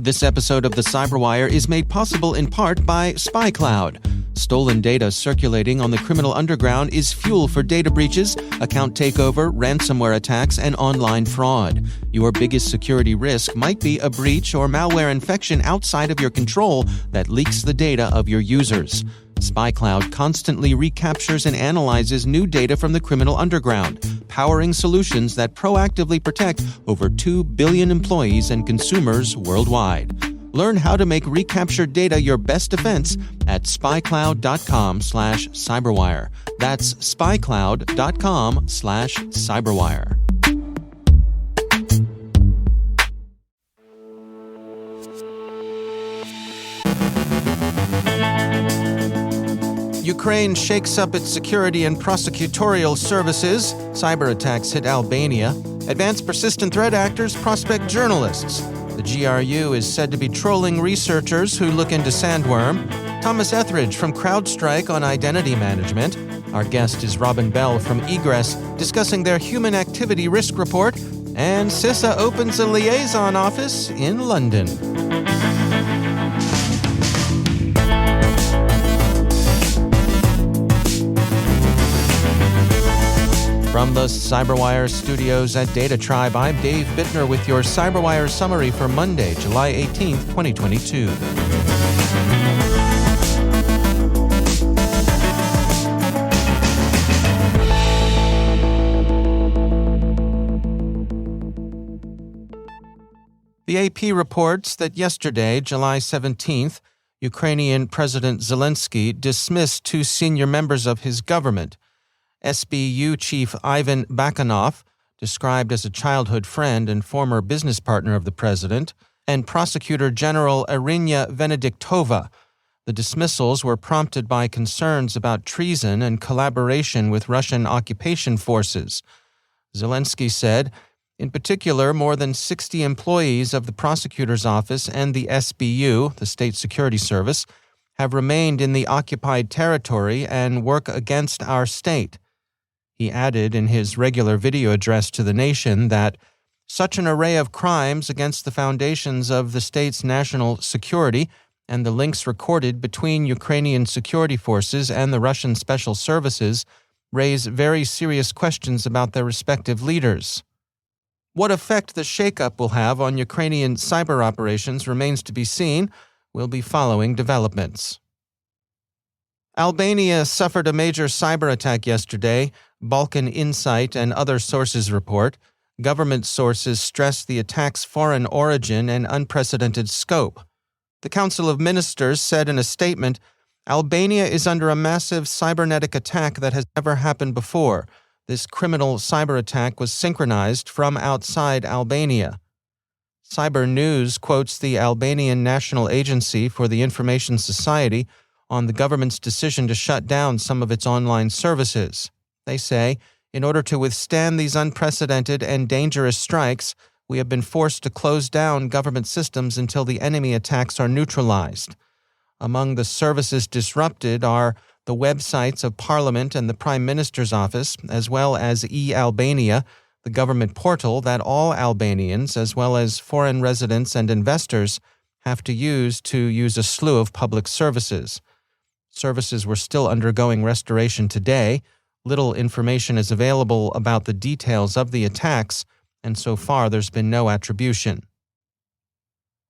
This episode of the CyberWire is made possible in part by SpyCloud. Stolen data circulating on the criminal underground is fuel for data breaches, account takeover, ransomware attacks, and online fraud. Your biggest security risk might be a breach or malware infection outside of your control that leaks the data of your users. SpyCloud constantly recaptures and analyzes new data from the criminal underground, powering solutions that proactively protect over 2 billion employees and consumers worldwide. Learn how to make recaptured data your best defense at spycloud.com/cyberwire. That's spycloud.com/cyberwire. Ukraine shakes up its security and prosecutorial services. Cyberattacks hit Albania. Advanced persistent threat actors prospect journalists. The GRU is said to be trolling researchers who look into Sandworm. Thomas Etheridge from CrowdStrike on identity management. Our guest is Robin Bell from Egress, discussing their human activity risk report. And CISA opens a liaison office in London. From the CyberWire studios at Data Tribe, I'm Dave Bittner with your CyberWire summary for Monday, July 18th, 2022. The AP reports that yesterday, July 17th, Ukrainian President Zelenskyy dismissed 2 senior members of his government. SBU chief Ivan Bakanov, described as a childhood friend and former business partner of the president, and Prosecutor General Irina Venediktova. The dismissals were prompted by concerns about treason and collaboration with Russian occupation forces. Zelenskyy said, in particular, more than 60 employees of the prosecutor's office and the SBU, the State Security Service, have remained in the occupied territory and work against our state. He added in his regular video address to the nation that such an array of crimes against the foundations of the state's national security and the links recorded between Ukrainian security forces and the Russian special services raise very serious questions about their respective leaders. What effect the shakeup will have on Ukrainian cyber operations remains to be seen. We'll be following developments. Albania suffered a major cyber attack yesterday, Balkan Insight and other sources report. Government sources stress the attack's foreign origin and unprecedented scope. The Council of Ministers said in a statement, Albania is under a massive cybernetic attack that has never happened before. This criminal cyber attack was synchronized from outside Albania. Cyber News quotes the Albanian National Agency for the Information Society on the government's decision to shut down some of its online services. They say, in order to withstand these unprecedented and dangerous strikes, we have been forced to close down government systems until the enemy attacks are neutralized. Among the services disrupted are the websites of Parliament and the Prime Minister's office, as well as e-Albania, the government portal that all Albanians, as well as foreign residents and investors, have to use a slew of public services. Services were still undergoing restoration today. Little information is available about the details of the attacks, and so far there's been no attribution.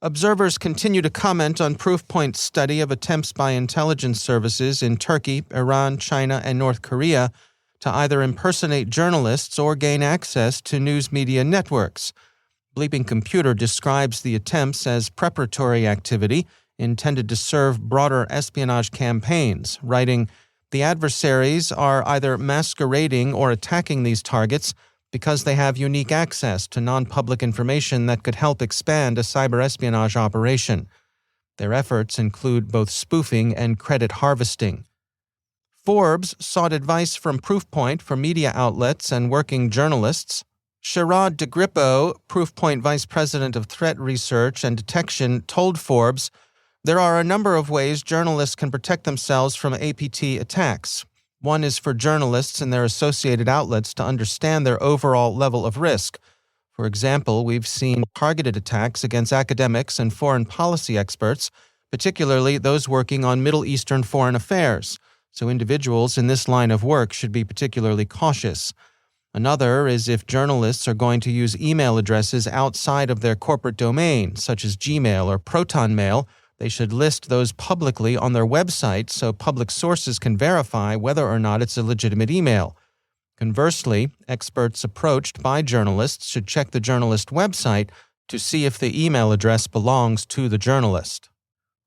Observers continue to comment on Proofpoint's study of attempts by intelligence services in Turkey, Iran, China, and North Korea to either impersonate journalists or gain access to news media networks. Bleeping Computer describes the attempts as preparatory activity intended to serve broader espionage campaigns, writing, the adversaries are either masquerading or attacking these targets because they have unique access to non-public information that could help expand a cyber espionage operation. Their efforts include both spoofing and credit harvesting. Forbes sought advice from Proofpoint for media outlets and working journalists. Sherrod DeGrippo, Proofpoint Vice President of Threat Research and Detection, told Forbes, there are a number of ways journalists can protect themselves from APT attacks. One is for journalists and their associated outlets to understand their overall level of risk. For example, we've seen targeted attacks against academics and foreign policy experts, particularly those working on Middle Eastern foreign affairs, so individuals in this line of work should be particularly cautious. Another is if journalists are going to use email addresses outside of their corporate domain, such as Gmail or Proton Mail, they should list those publicly on their website so public sources can verify whether or not it's a legitimate email. Conversely, experts approached by journalists should check the journalist website to see if the email address belongs to the journalist.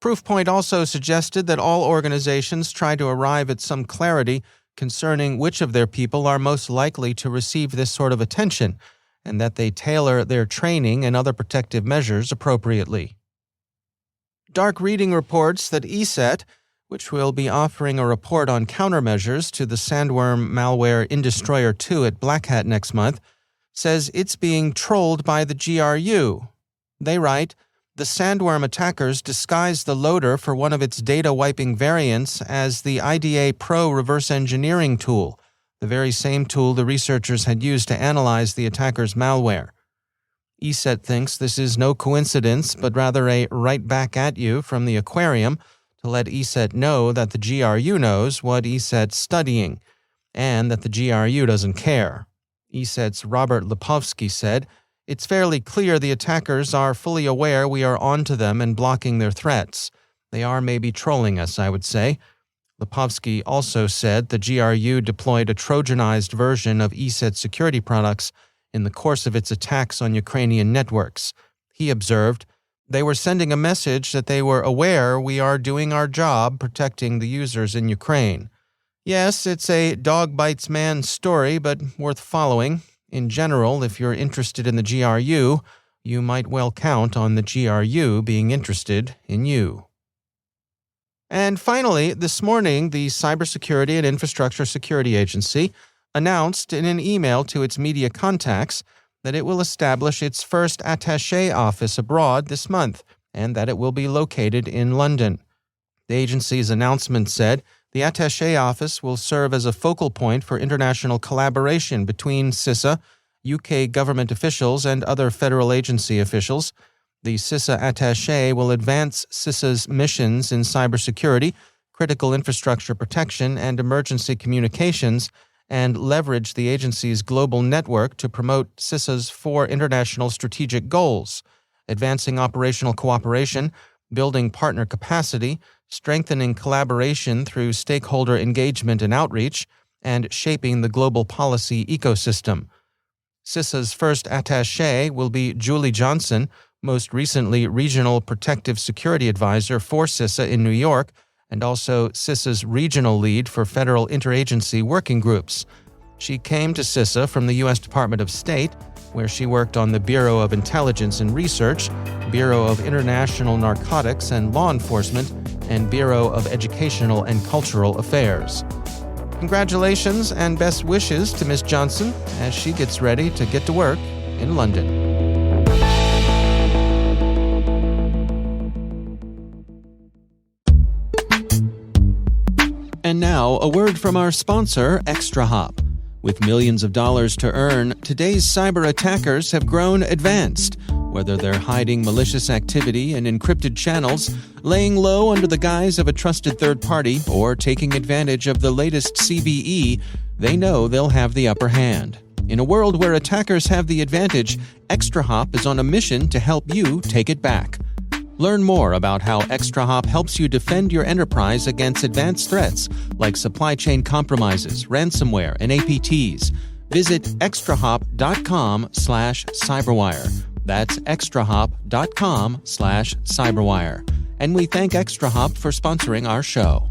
Proofpoint also suggested that all organizations try to arrive at some clarity concerning which of their people are most likely to receive this sort of attention, and that they tailor their training and other protective measures appropriately. Dark Reading reports that ESET, which will be offering a report on countermeasures to the Sandworm malware Indestroyer 2 at Black Hat next month, says it's being trolled by the GRU. They write, "The Sandworm attackers disguised the loader for one of its data-wiping variants as the IDA Pro reverse engineering tool, the very same tool the researchers had used to analyze the attacker's malware." ESET thinks this is no coincidence, but rather a right back at you from the aquarium to let ESET know that the GRU knows what ESET's studying, and that the GRU doesn't care. ESET's Robert Lipovsky said, "It's fairly clear the attackers are fully aware we are onto them and blocking their threats. They are maybe trolling us, I would say." Lipovsky also said the GRU deployed a Trojanized version of ESET security products in the course of its attacks on Ukrainian networks. He observed, "They were sending a message that they were aware we are doing our job protecting the users in Ukraine." Yes, it's a dog bites man story, but worth following. In general, if you're interested in the GRU, you might well count on the GRU being interested in you. And finally, this morning, the Cybersecurity and Infrastructure Security Agency announced in an email to its media contacts that it will establish its first attaché office abroad this month, and that it will be located in London. The agency's announcement said the attaché office will serve as a focal point for international collaboration between CISA, UK government officials, and other federal agency officials. The CISA attaché will advance CISA's missions in cybersecurity, critical infrastructure protection, and emergency communications, and leverage the agency's global network to promote CISA's 4 international strategic goals: advancing operational cooperation, building partner capacity, strengthening collaboration through stakeholder engagement and outreach, and shaping the global policy ecosystem. CISA's first attaché will be Julie Johnson, most recently Regional Protective Security Advisor for CISA in New York, and also CISA's regional lead for federal interagency working groups. She came to CISA from the U.S. Department of State, where she worked on the Bureau of Intelligence and Research, Bureau of International Narcotics and Law Enforcement, and Bureau of Educational and Cultural Affairs. Congratulations and best wishes to Ms. Johnson as she gets ready to get to work in London. And now, a word from our sponsor, ExtraHop. With millions of dollars to earn, today's cyber attackers have grown advanced. Whether they're hiding malicious activity in encrypted channels, laying low under the guise of a trusted third party, or taking advantage of the latest CVE, they know they'll have the upper hand. In a world where attackers have the advantage, ExtraHop is on a mission to help you take it back. Learn more about how ExtraHop helps you defend your enterprise against advanced threats like supply chain compromises, ransomware, and APTs. Visit extrahop.com/cyberwire. That's extrahop.com/cyberwire. And we thank ExtraHop for sponsoring our show.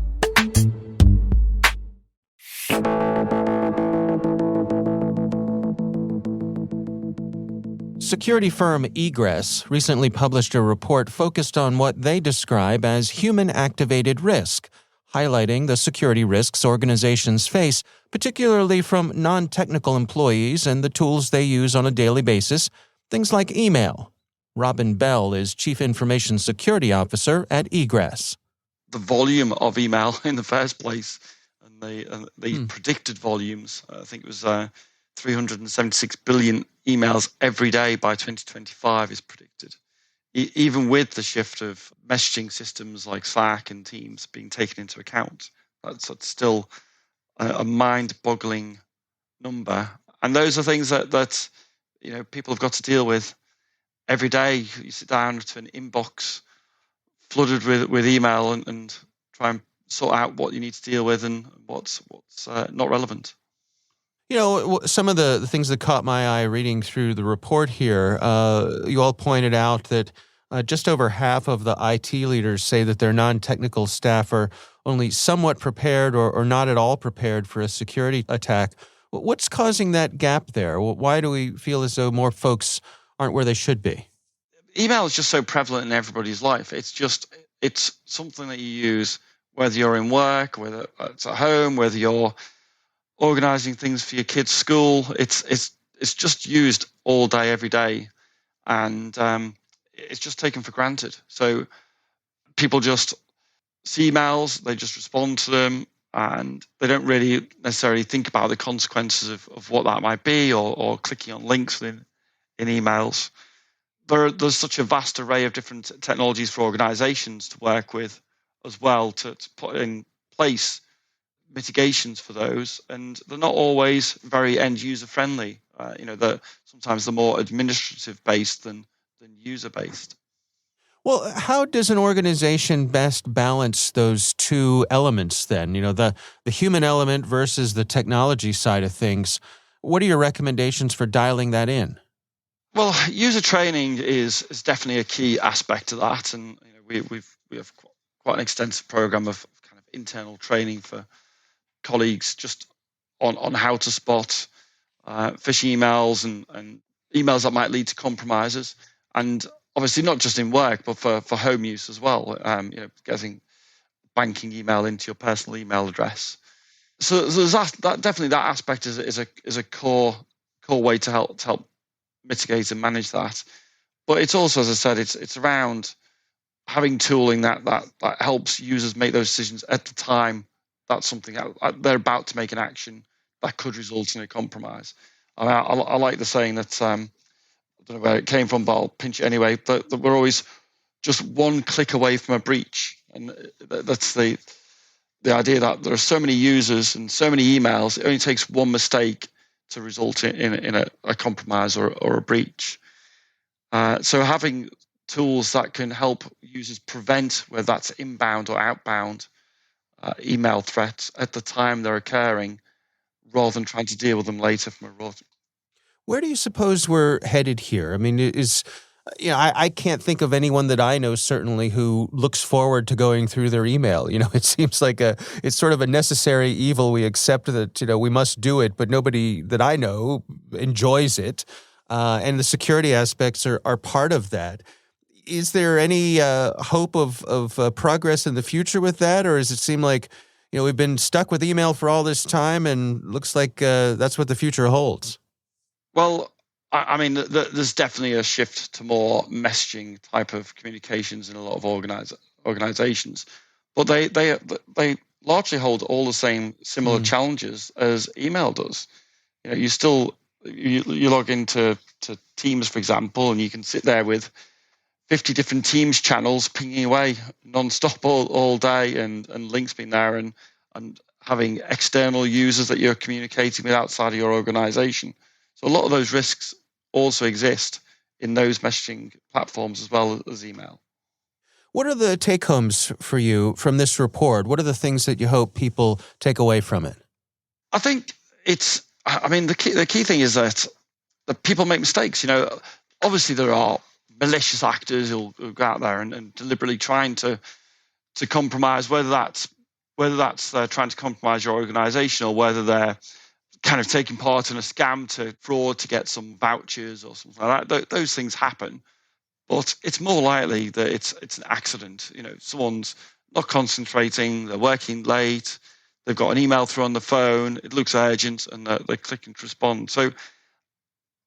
Security firm Egress recently published a report focused on what they describe as human-activated risk, highlighting the security risks organizations face, particularly from non-technical employees and the tools they use on a daily basis, things like email. Robin Bell is Chief Information Security Officer at Egress. The volume of email in the first place and the predicted volumes, I think it was 376 billion emails every day by 2025 is predicted. Even with the shift of messaging systems like Slack and Teams being taken into account, that's still a mind-boggling number. And those are things that people have got to deal with every day. You sit down to an inbox flooded with email and try and sort out what you need to deal with and what's not relevant. Some of the things that caught my eye reading through the report here, you all pointed out that just over half of the IT leaders say that their non-technical staff are only somewhat prepared or not at all prepared for a security attack. What's causing that gap there? Why do we feel as though more folks aren't where they should be? Email is just so prevalent in everybody's life. It's something that you use whether you're in work, whether it's at home, whether you're organizing things for your kids' school. It's just used all day, every day, and it's just taken for granted. So people just see emails, they just respond to them, and they don't really necessarily think about the consequences of what that might be, or clicking on links in emails. There's such a vast array of different technologies for organizations to work with as well to put in place mitigations for those, and they're not always very end-user friendly. Sometimes they're more administrative-based than user-based. Well, how does an organization best balance those two elements then? The human element versus the technology side of things. What are your recommendations for dialing that in? Well, user training is definitely a key aspect to that, and we have quite an extensive program of kind of internal training for colleagues just on how to spot phishing emails and emails that might lead to compromises, and obviously not just in work but for home use as well. Getting banking email into your personal email address. So there's that aspect is a core way to help mitigate and manage that. But it's also, as I said, it's around having tooling that helps users make those decisions at the time that's something they're about to make an action that could result in a compromise. I like the saying that, I don't know where it came from, but I'll pinch it anyway, that we're always just one click away from a breach. And that's the idea that there are so many users and so many emails, it only takes one mistake to result in a compromise or a breach. So having tools that can help users prevent, whether that's inbound or outbound email threats at the time they're occurring, rather than trying to deal with them later from a raw. Where do you suppose we're headed here? I mean, I can't think of anyone that I know certainly who looks forward to going through their email. It seems like it's sort of a necessary evil. We accept that, we must do it, but nobody that I know enjoys it. And the security aspects are part of that. Is there any hope of progress in the future with that? Or does it seem like, we've been stuck with email for all this time and looks like that's what the future holds? Well, I mean, there's definitely a shift to more messaging type of communications in a lot of organizations, but they largely hold all the same similar challenges as email does. You log into Teams, for example, and you can sit there with 50 different Teams channels pinging away non-stop all day, and links being there, and having external users that you're communicating with outside of your organization. So a lot of those risks also exist in those messaging platforms as well as email. What are the take-homes for you from this report? What are the things that you hope people take away from it? I think the key thing is that people make mistakes. Obviously there are malicious actors who go out there and deliberately trying to compromise, whether that's trying to compromise your organization, or whether they're kind of taking part in a scam to fraud to get some vouchers or something like that. Those things happen, but it's more likely that it's an accident. Someone's not concentrating, they're working late, they've got an email through on the phone, it looks urgent, and they're clicking to respond. So,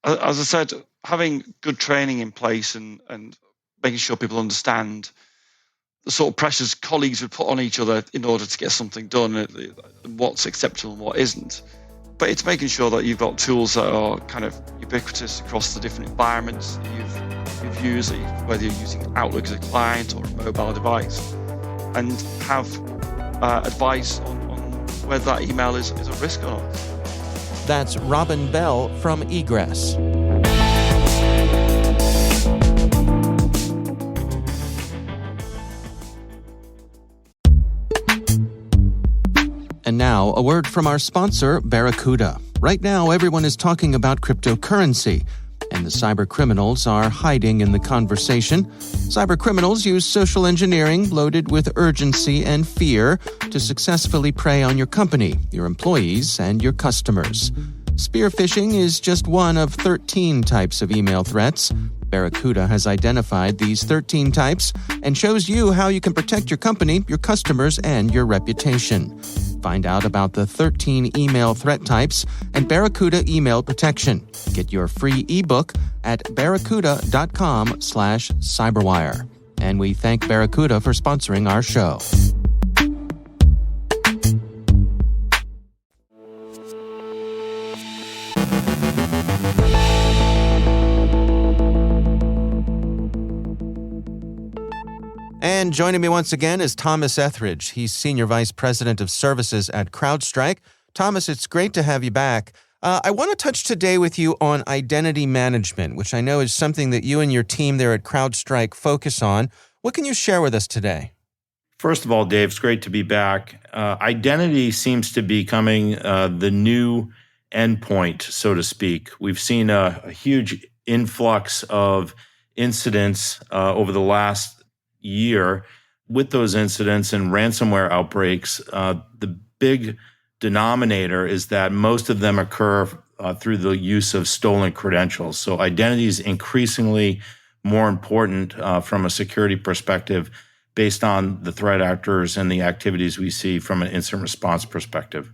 as I said, having good training in place and making sure people understand the sort of pressures colleagues would put on each other in order to get something done, and what's acceptable and what isn't, But it's making sure that you've got tools that are kind of ubiquitous across the different environments you've used, whether you're using Outlook as a client or a mobile device, and have advice on whether that email is a risk or not. That's Robin Bell from Egress. And now, a word from our sponsor, Barracuda. Right now, everyone is talking about cryptocurrency, and the cyber criminals are hiding in the conversation. Cyber criminals use social engineering loaded with urgency and fear to successfully prey on your company, your employees, and your customers. Spear phishing is just one of 13 types of email threats. Barracuda has identified these 13 types and shows you how you can protect your company, your customers, and your reputation. Find out about the 13 email threat types and Barracuda email protection. Get your free ebook at barracuda.com/cyberwire. And we thank Barracuda for sponsoring our show. And joining me once again is Thomas Etheridge. He's Senior Vice President of Services at CrowdStrike. Thomas, it's great to have you back. I want to touch today with you on identity management, which I know is something that you and your team there at CrowdStrike focus on. What can you share with us today? First of all, Dave, it's great to be back. Identity seems to be becoming the new endpoint, so to speak. We've seen a huge influx of incidents over the last year. With those incidents and ransomware outbreaks, the big denominator is that most of them occur through the use of stolen credentials. So identity is increasingly more important from a security perspective based on the threat actors and the activities we see from an incident response perspective.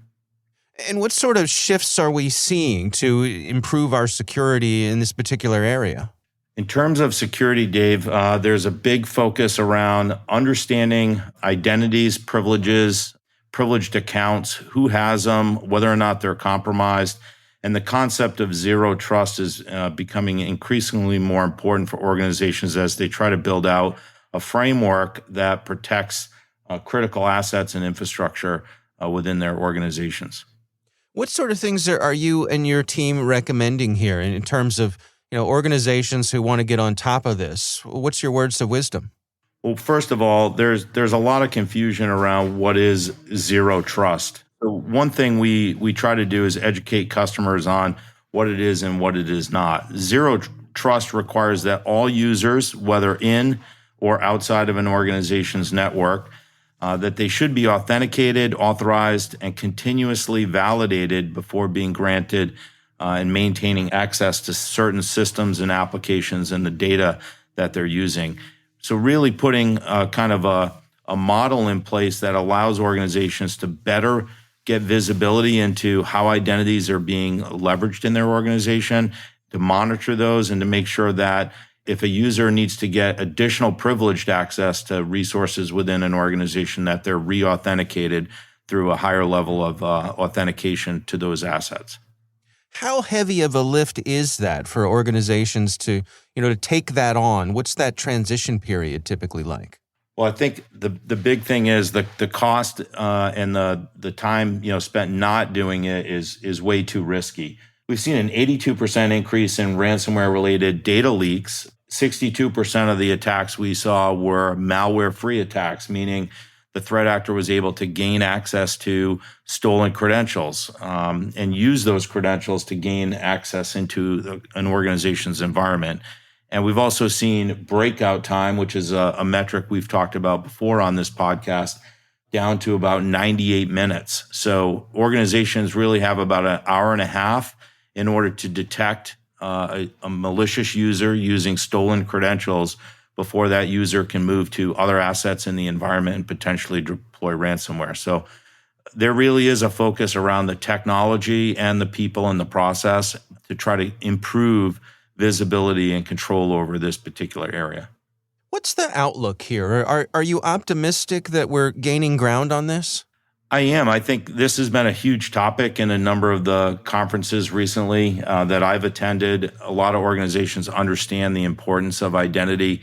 And what sort of shifts are we seeing to improve our security in this particular area? In terms of security, Dave, there's a big focus around understanding identities, privileges, privileged accounts, who has them, whether or not they're compromised. And the concept of zero trust is becoming increasingly more important for organizations as they try to build out a framework that protects critical assets and infrastructure within their organizations. What sort of things are you and your team recommending here in terms of organizations who want to get on top of this? What's your words of wisdom? Well, first of all, there's a lot of confusion around what is zero trust. So one thing we try to do is educate customers on what it is and what it is not. Zero trust requires that all users, whether in or outside of an organization's network, that they should be authenticated, authorized, and continuously validated before being granted and maintaining access to certain systems and applications and the data that they're using. So really putting kind of a model in place that allows organizations to better get visibility into how identities are being leveraged in their organization, to monitor those and to make sure that if a user needs to get additional privileged access to resources within an organization, that they're re-authenticated through a higher level of authentication to those assets. How heavy of a lift is that for organizations to take that on? What's that transition period typically like? Well, I think the big thing is the cost and the time spent not doing it is way too risky. We've seen an 82% increase in ransomware-related data leaks. 62% of the attacks we saw were malware-free attacks, meaning the threat actor was able to gain access to stolen credentials and use those credentials to gain access into an organization's environment. And we've also seen breakout time, which is a metric we've talked about before on this podcast, down to about 98 minutes. So organizations really have about an hour and a half in order to detect a malicious user using stolen credentials before that user can move to other assets in the environment and potentially deploy ransomware. So there really is a focus around the technology and the people in the process to try to improve visibility and control over this particular area. What's the outlook here? Are you optimistic that we're gaining ground on this? I am. I think this has been a huge topic in a number of the conferences recently that I've attended. A lot of organizations understand the importance of identity.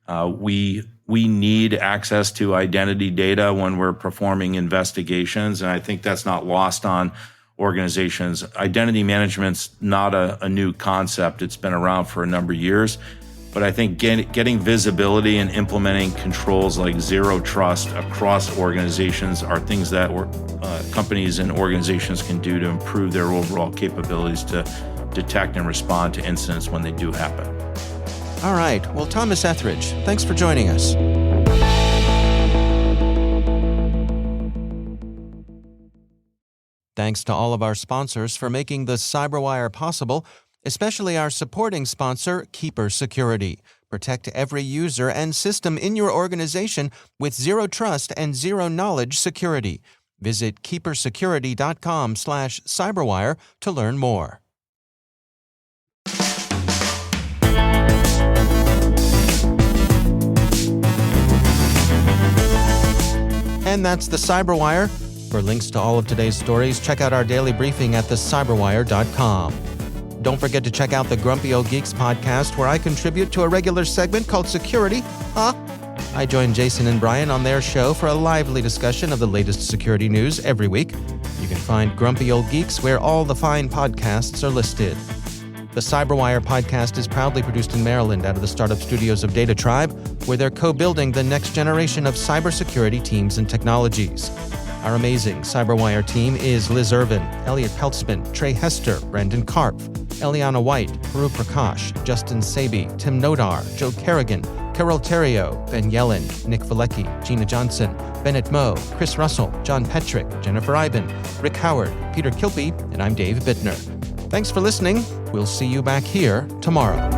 We need access to identity data when we're performing investigations, and I think that's not lost on organizations. Identity management's not a new concept. It's been around for a number of years. But I think getting visibility and implementing controls like zero trust across organizations are things that companies and organizations can do to improve their overall capabilities to detect and respond to incidents when they do happen. All right. Well, Thomas Etheridge, thanks for joining us. Thanks to all of our sponsors for making the CyberWire possible, especially our supporting sponsor, Keeper Security. Protect every user and system in your organization with zero trust and zero knowledge security. Visit keepersecurity.com/cyberwire to learn more. And that's the CyberWire. For links to all of today's stories, check out our daily briefing at thecyberwire.com. Don't forget to check out the Grumpy Old Geeks podcast, where I contribute to a regular segment called Security. I join Jason and Brian on their show for a lively discussion of the latest security news every week. You can find Grumpy Old Geeks where all the fine podcasts are listed. The CyberWire podcast is proudly produced in Maryland out of the startup studios of Data Tribe, where they're co-building the next generation of cybersecurity teams and technologies. Our amazing CyberWire team is Liz Irvin, Elliot Peltzman, Trey Hester, Brandon Karpf, Eliana White, Haru Prakash, Justin Sabi, Tim Nodar, Joe Kerrigan, Carol Terrio, Ben Yellen, Nick Valecki, Gina Johnson, Bennett Moe, Chris Russell, John Petrick, Jennifer Iben, Rick Howard, Peter Kilpie, and I'm Dave Bittner. Thanks for listening. We'll see you back here tomorrow.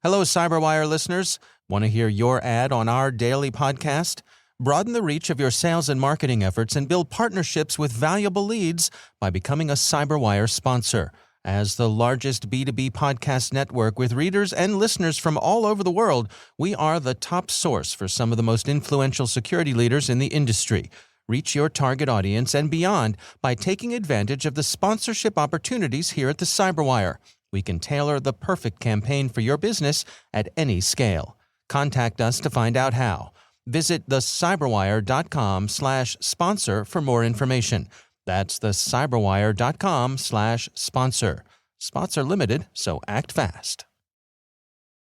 Hello, CyberWire listeners. Want to hear your ad on our daily podcast? Broaden the reach of your sales and marketing efforts and build partnerships with valuable leads by becoming a CyberWire sponsor. As the largest B2B podcast network with readers and listeners from all over the world, we are the top source for some of the most influential security leaders in the industry. Reach your target audience and beyond by taking advantage of the sponsorship opportunities here at the CyberWire. We can tailor the perfect campaign for your business at any scale. Contact us to find out how. Visit thecyberwire.com/sponsor for more information. That's thecyberwire.com/sponsor. Spots are limited, so act fast.